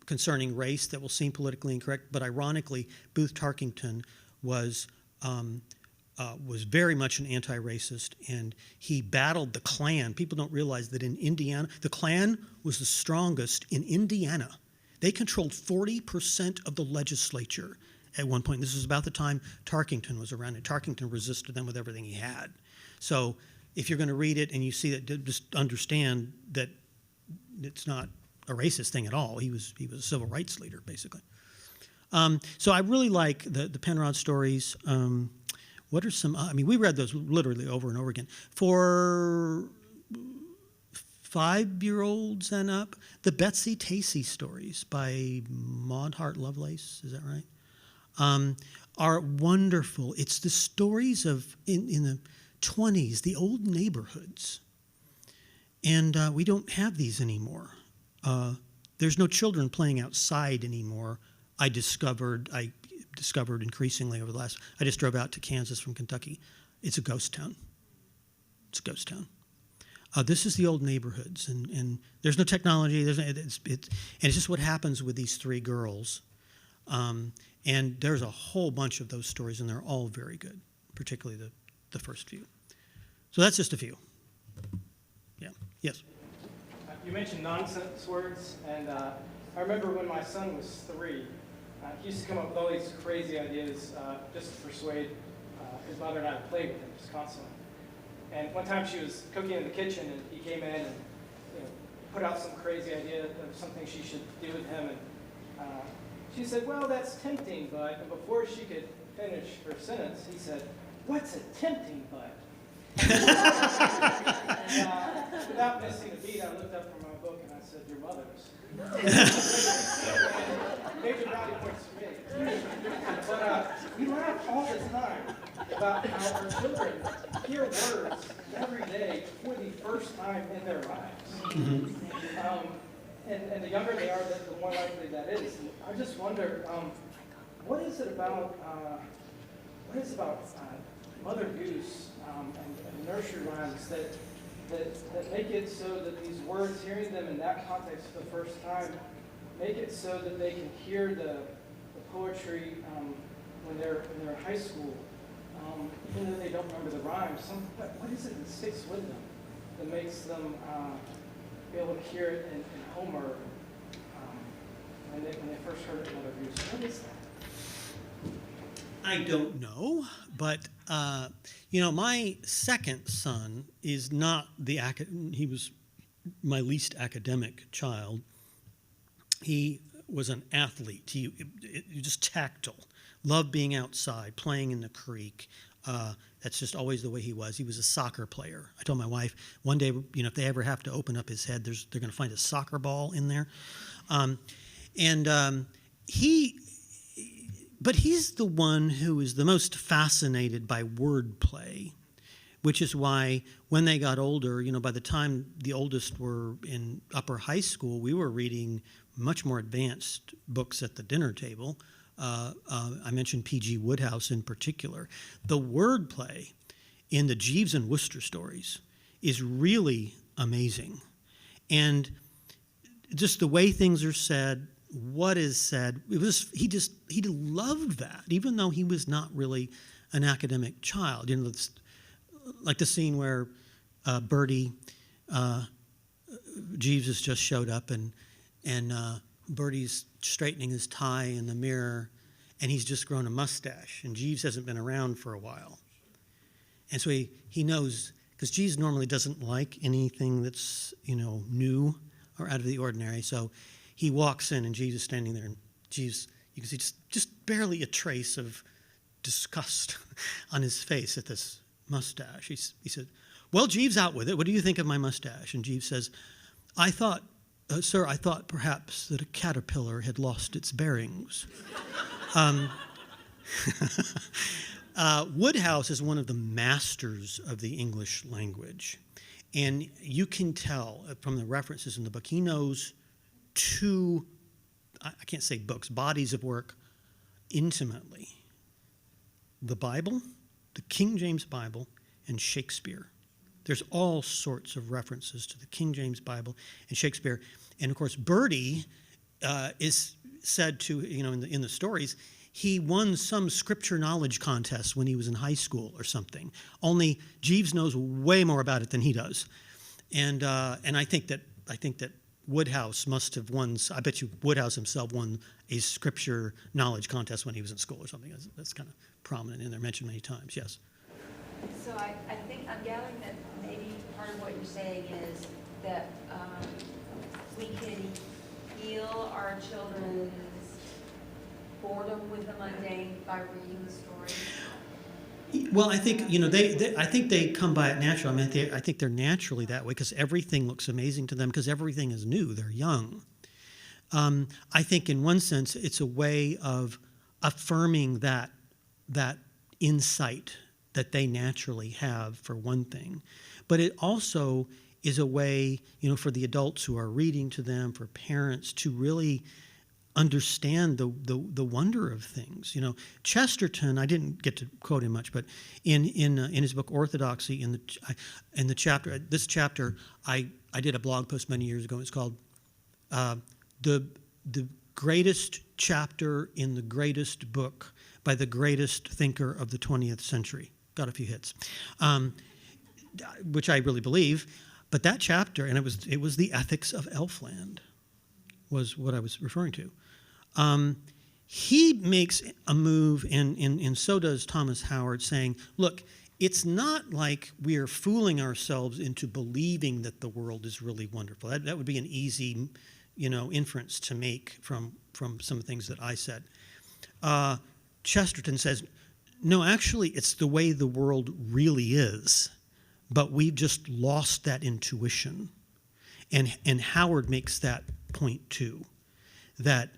concerning race that will seem politically incorrect, but ironically, Booth Tarkington was very much an anti-racist, and he battled the Klan. People don't realize that in Indiana, the Klan was the strongest in Indiana. They controlled 40% of the legislature at one point. This was about the time Tarkington was around, and Tarkington resisted them with everything he had. So if you're going to read it and you see that, just understand that it's not a racist thing at all. He was a civil rights leader, basically. So I really like the Penrod stories. What are some? We read those literally over and over again. For 5-year-olds and up, the Betsy Tacy stories by Maud Hart Lovelace, is that right? Are wonderful. It's the stories of in the 20s, the old neighborhoods. And we don't have these anymore. There's no children playing outside anymore. I discovered increasingly over the last, I just drove out to Kansas from Kentucky. It's a ghost town. It's a ghost town. This is the old neighborhoods, and there's no technology. And it's just what happens with these three girls. And there's a whole bunch of those stories, and they're all very good, particularly the first few. So that's just a few. Yeah. Yes. You mentioned nonsense words, and I remember when my son was 3, he used to come up with all these crazy ideas just to persuade his mother and I to play with him just constantly. And one time she was cooking in the kitchen, and he came in and put out some crazy idea of something she should do with him. And she said, "Well, that's tempting, bud." And before she could finish her sentence, he said, "What's a tempting, bud?" And, without missing a beat, I looked up from my book and I said, "Your mother's." Major brownie points for me. But we laugh all the time about how our children hear words every day for the first time in their lives. And the younger they are, the more likely that is. And I just wonder, what is it about Mother Goose and nursery rhymes that make it so that these words, hearing them in that context for the first time, make it so that they can hear the poetry when they're in high school, even though they don't remember the rhymes? What is it that sticks with them that makes them be able to hear it in Homer when they first heard it in Mother Goose? What is that? I don't know, but my second son is not he was my least academic child. He was an athlete. He just tactile, loved being outside, playing in the creek. That's just always the way he was. He was a soccer player. I told my wife one day, if they ever have to open up his head, they're going to find a soccer ball in there. But he's the one who is the most fascinated by wordplay, which is why when they got older, by the time the oldest were in upper high school, we were reading much more advanced books at the dinner table. I mentioned P.G. Wodehouse in particular. The wordplay in the Jeeves and Wooster stories is really amazing. And just the way things are said, what is said, he loved that, even though he was not really an academic child. Like the scene where Bertie, Jeeves has just showed up, and Bertie's straightening his tie in the mirror, and he's just grown a mustache, and Jeeves hasn't been around for a while. And so he knows, because Jeeves normally doesn't like anything that's, new or out of the ordinary. So he walks in, and Jeeves is standing there, and Jeeves, you can see just barely a trace of disgust on his face at this mustache. He said, "Well, Jeeves, out with it. What do you think of my mustache?" And Jeeves says, "Sir, I thought perhaps that a caterpillar had lost its bearings." Wodehouse is one of the masters of the English language. And you can tell from the references in the book, he knows two, I can't say books, bodies of work intimately. The Bible, the King James Bible, and Shakespeare. There's all sorts of references to the King James Bible and Shakespeare. And of course, Bertie is said to, in the stories, he won some scripture knowledge contest when he was in high school or something. Only Jeeves knows way more about it than he does. And I think that Wodehouse must have won. I bet you Wodehouse himself won a scripture knowledge contest when he was in school or something. That's kind of prominent in there, mentioned many times. Yes. So I think I'm gathering that maybe part of what you're saying is that we can heal our children's boredom with the mundane by reading the story. Well, I think I think they come by it naturally. I mean, I think they're naturally that way because everything looks amazing to them because everything is new. They're young. I think in one sense it's a way of affirming that insight that they naturally have, for one thing. But it also is a way, for the adults who are reading to them, for parents to really understand the wonder of things. You know, Chesterton, I didn't get to quote him much, but in his book Orthodoxy, in the chapter, this chapter, I did a blog post many years ago. It's called the greatest chapter in the greatest book by the greatest thinker of the 20th century. Got a few hits, which I really believe. But that chapter, and it was the ethics of Elfland, was what I was referring to. He makes a move, and so does Thomas Howard, saying, look, it's not like we're fooling ourselves into believing that the world is really wonderful. That would be an easy, inference to make from some of the things that I said. Chesterton says, no, actually, it's the way the world really is, but we've just lost that intuition. And Howard makes that point too, that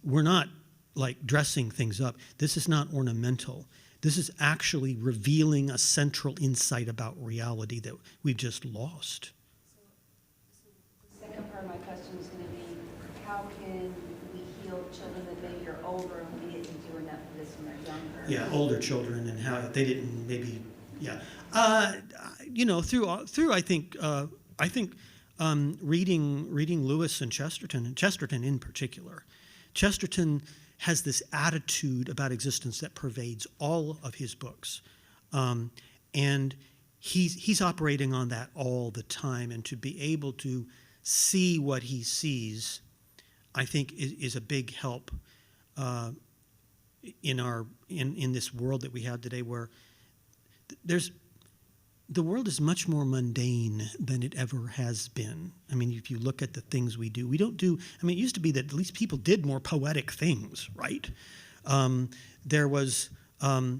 we're not like dressing things up. This is not ornamental. This is actually revealing a central insight about reality that we've just lost. So the second part of my question is going to be, how can we heal children that maybe are older and we didn't do enough of this when they're younger? Yeah, older children and how they didn't maybe, yeah. Through I think reading Lewis and Chesterton in particular. Chesterton has this attitude about existence that pervades all of his books. And he's operating on that all the time. And to be able to see what he sees, I think is a big help in this world that we have today, where the world is much more mundane than it ever has been. I mean, if you look at the things we do, it used to be that at least people did more poetic things, right? There was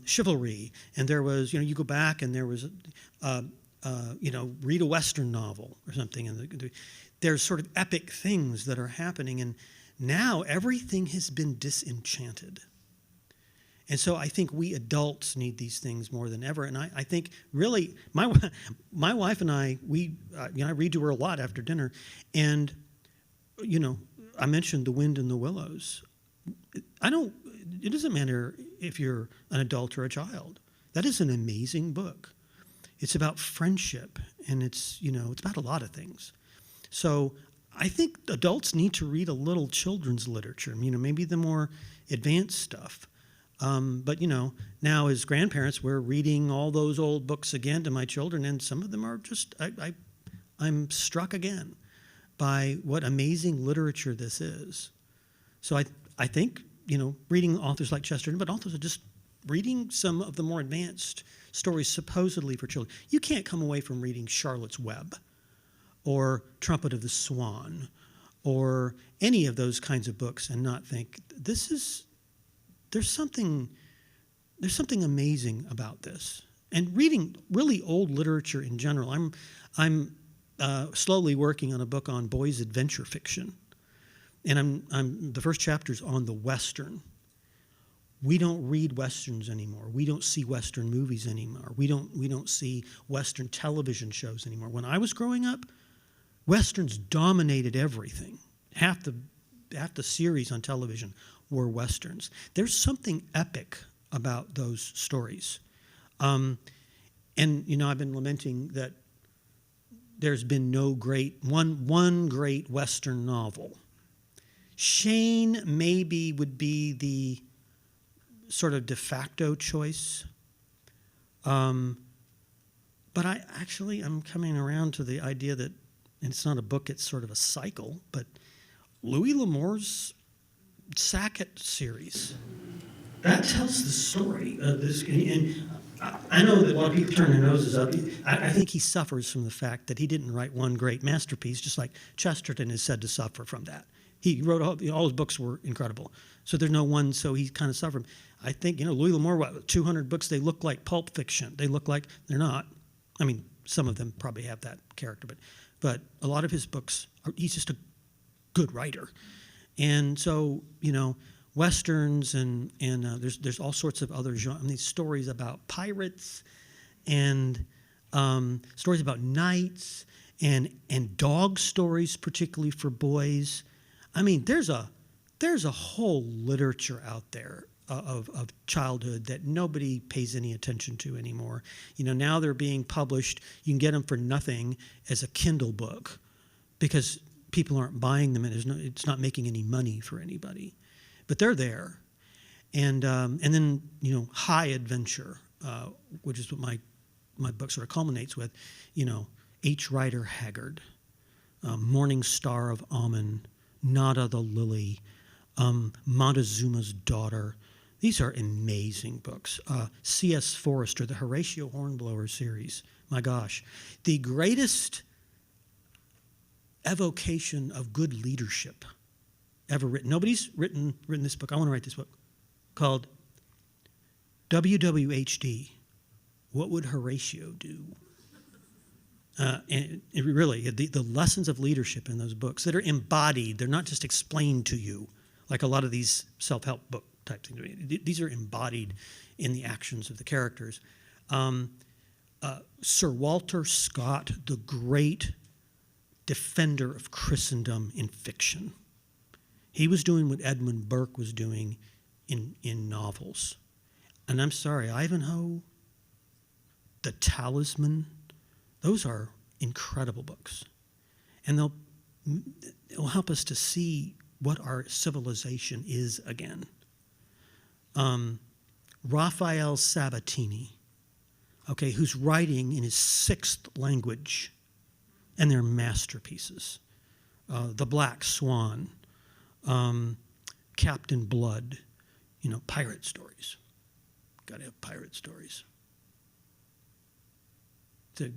chivalry, and there was, you go back and there was, read a Western novel or something, and there's sort of epic things that are happening, and now everything has been disenchanted. And so I think we adults need these things more than ever. And I think really, my wife and I read to her a lot after dinner. And, I mentioned The Wind in the Willows. It doesn't matter if you're an adult or a child. That is an amazing book. It's about friendship, and it's about a lot of things. So I think adults need to read a little children's literature, maybe the more advanced stuff. But now as grandparents, we're reading all those old books again to my children, and some of them are just, I'm struck again by what amazing literature this is. So I think, reading authors like Chesterton, but also just reading some of the more advanced stories supposedly for children. You can't come away from reading Charlotte's Web or Trumpet of the Swan or any of those kinds of books and not think, there's something amazing about this. And reading really old literature in general, I'm slowly working on a book on boys' adventure fiction, and the first chapter's on the Western. We don't read Westerns anymore. We don't see Western movies anymore. We don't see Western television shows anymore. When I was growing up, Westerns dominated everything. Half the series on television were Westerns. There's something epic about those stories. And, I've been lamenting that there's been no one great Western novel. Shane maybe would be the sort of de facto choice. But I'm coming around to the idea that, and it's not a book, it's sort of a cycle, but Louis L'Amour's Sackett series. That tells the story of this, and I know that a lot of people turn their noses up. I think he suffers from the fact that he didn't write one great masterpiece, just like Chesterton is said to suffer from that. He wrote all his books were incredible, so there's no one. So he kind of suffered. I think Louis L'Amour, 200 books. They look like Pulp Fiction. They look like they're not. I mean, some of them probably have that character, but a lot of his books, he's just a good writer. And so, Westerns and there's all sorts of other genres. I mean, stories about pirates and stories about knights and dog stories, particularly for boys. I mean, there's there's a whole literature out there of childhood that nobody pays any attention to anymore. Now they're being published. You can get them for nothing as a Kindle book because people aren't buying them, and it's not making any money for anybody. But they're there. And then, high adventure, which is what my book sort of culminates with, H. Rider Haggard, Morning Star of Amun, Nada the Lily, Montezuma's Daughter. These are amazing books. C.S. Forester, the Horatio Hornblower series. My gosh. The greatest evocation of good leadership ever written. Nobody's written this book. I want to write this book called WWHD. What would Horatio do? And it really, the lessons of leadership in those books that are embodied, they're not just explained to you like a lot of these self-help book type things. These are embodied in the actions of the characters. Sir Walter Scott, the great defender of Christendom in fiction. He was doing what Edmund Burke was doing in novels. And I'm sorry, Ivanhoe, The Talisman, those are incredible books. And it'll help us to see what our civilization is again. Raphael Sabatini, who's writing in his 6th language, and they're masterpieces. The Black Swan, Captain Blood, pirate stories. Got to have pirate stories. So,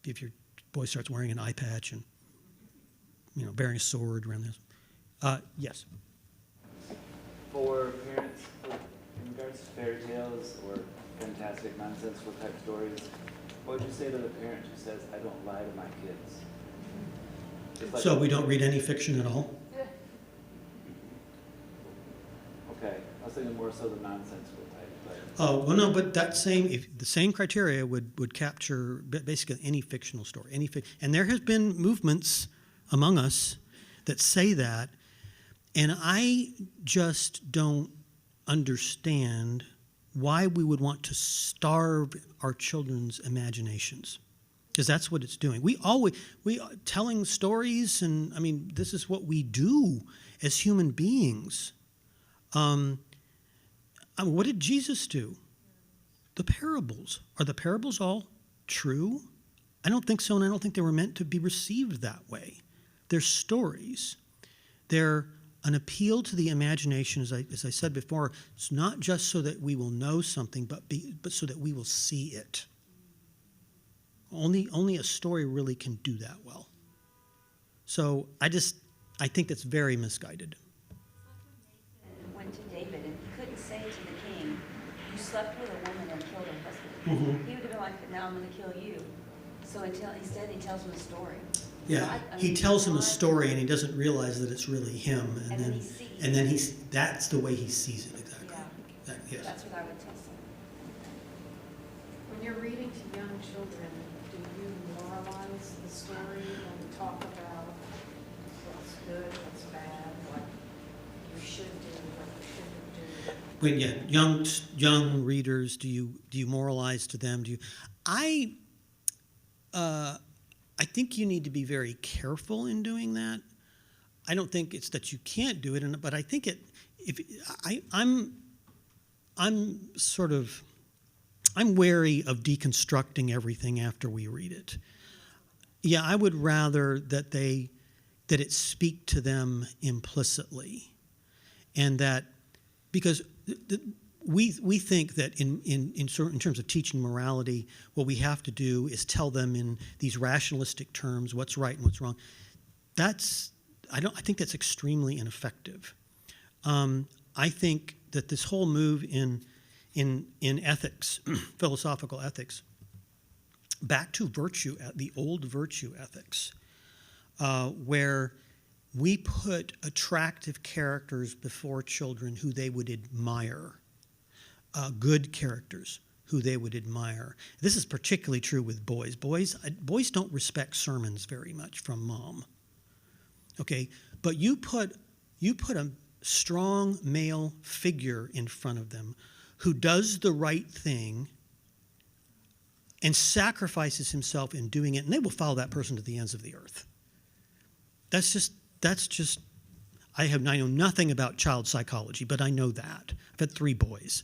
if your boy starts wearing an eye patch and, bearing a sword around this. Yes. For parents, in regards to fairy tales or fantastic nonsensical type stories, what would you say to the parent who says, I don't lie to my kids? So we don't read any fiction at all? Okay, I was thinking more so the nonsensical type. Oh, well, no, but the same criteria would capture basically any fictional story. And there has been movements among us that say that, and I just don't understand why we would want to starve our children's imaginations, because that's what it's doing. We telling stories, and this is what we do as human beings. What did Jesus do? The parables. Are the parables all true? I don't think so, and I don't think they were meant to be received that way. They're stories. They're an appeal to the imagination, as I said before. It's not just so that we will know something, but so that we will see it. Only a story really can do that well. So I think that's very misguided. Went to David and he couldn't say to the king, you slept with a woman and killed her husband. Mm-hmm. He would have been like, now I'm going to kill you. So instead he tells him a story. Yeah, So he tells him a story and he doesn't realize that it's really him, and then that's the way he sees it exactly. Yeah. Yes. That's what I would tell someone. When you're reading to young children, do you moralize the story and talk about what's good, what's bad, what you should do, what you shouldn't do? Young readers, do you moralize to them? I think you need to be very careful in doing that. I don't think it's that you can't do it, but I think I'm wary of deconstructing everything after we read it. Yeah, I would rather that it speak to them implicitly, and that because we think that in terms of teaching morality, what we have to do is tell them in these rationalistic terms what's right and what's wrong. I think that's extremely ineffective. I think that this whole move in ethics, philosophical ethics, back to virtue, the old virtue ethics, where we put attractive characters before children who they would admire, good characters who they would admire. This is particularly true with boys. Boys don't respect sermons very much from mom. Okay, but you put You put a strong male figure in front of them who does the right thing and sacrifices himself in doing it, and they will follow that person to the ends of the earth. That's just, I know nothing about child psychology, but I know that. I've had 3 boys.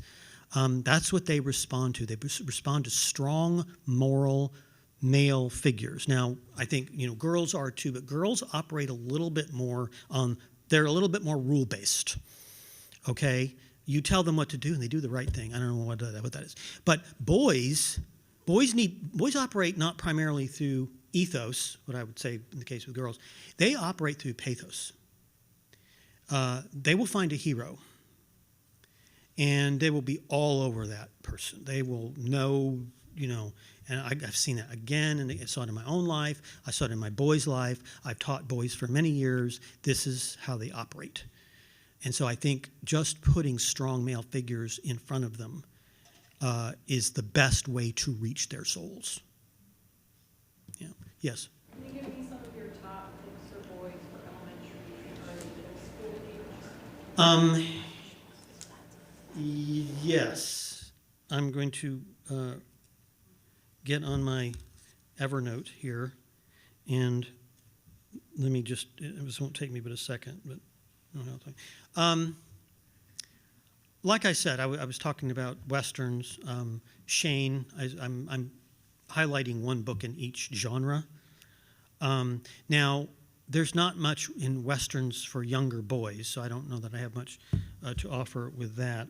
That's what they respond to. They respond to strong, moral, male figures. Now, I think, girls are too, but girls operate a little bit more they're a little bit more rule-based, okay? You tell them what to do, and they do the right thing. I don't know what that is. But boys operate not primarily through ethos, what I would say in the case of girls. They operate through pathos. They will find a hero, and they will be all over that person. They will know, and I've seen that again, and I saw it in my own life. I saw it in my boys' life. I've taught boys for many years. This is how they operate. And so I think just putting strong male figures in front of them is the best way to reach their souls. Yeah. Yes? Can you give me some of your top books for boys for elementary or middle school teachers? Yes. I'm going to get on my Evernote here, and let me this won't take me but a second, but like I said, I was talking about Westerns. Shane, I'm highlighting one book in each genre. Now, there's not much in Westerns for younger boys, so I don't know that I have much to offer with that.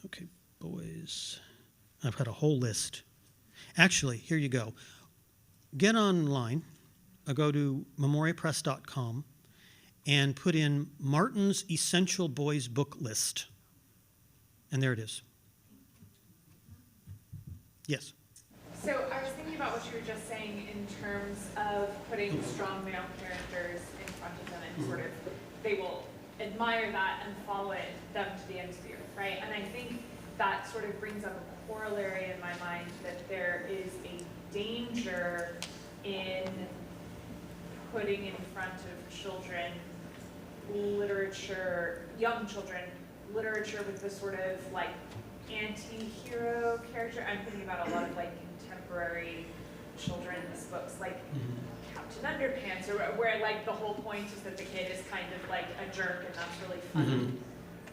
Okay, boys. I've got a whole list. Actually, here you go. Get online, go to memoriapress.com, and put in Martin's Essential Boys Book List. And there it is. Yes? So I was thinking about what you were just saying in terms of putting strong male characters in front of them and sort of, they will admire that and follow them to the ends of the earth, right? And I think that sort of brings up a corollary in my mind that there is a danger in putting in front of children literature, young children, literature with the sort of like anti-hero character. I'm thinking about a lot of like contemporary children's books like Captain Underpants, or where like the whole point is that the kid is kind of like a jerk and that's really funny,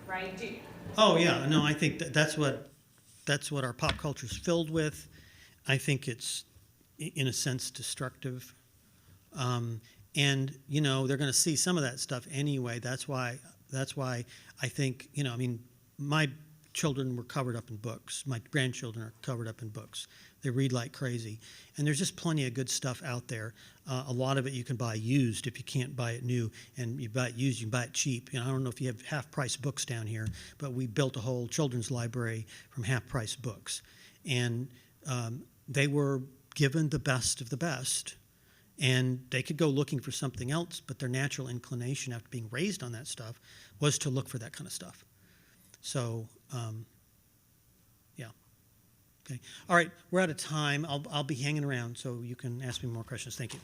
right? Oh yeah, no, I think that's what our pop culture is filled with. I think it's in a sense destructive, and they're going to see some of that stuff anyway. That's why I think my children were covered up in books. My grandchildren are covered up in books. They read like crazy, and there's just plenty of good stuff out there. A lot of it you can buy used if you can't buy it new, and you buy it used, you can buy it cheap. I don't know if you have half-price books down here, but we built a whole children's library from half-price books, and they were given the best of the best, and they could go looking for something else, but their natural inclination after being raised on that stuff was to look for that kind of stuff. So, yeah. Okay. All right, we're out of time. I'll be hanging around, so you can ask me more questions. Thank you.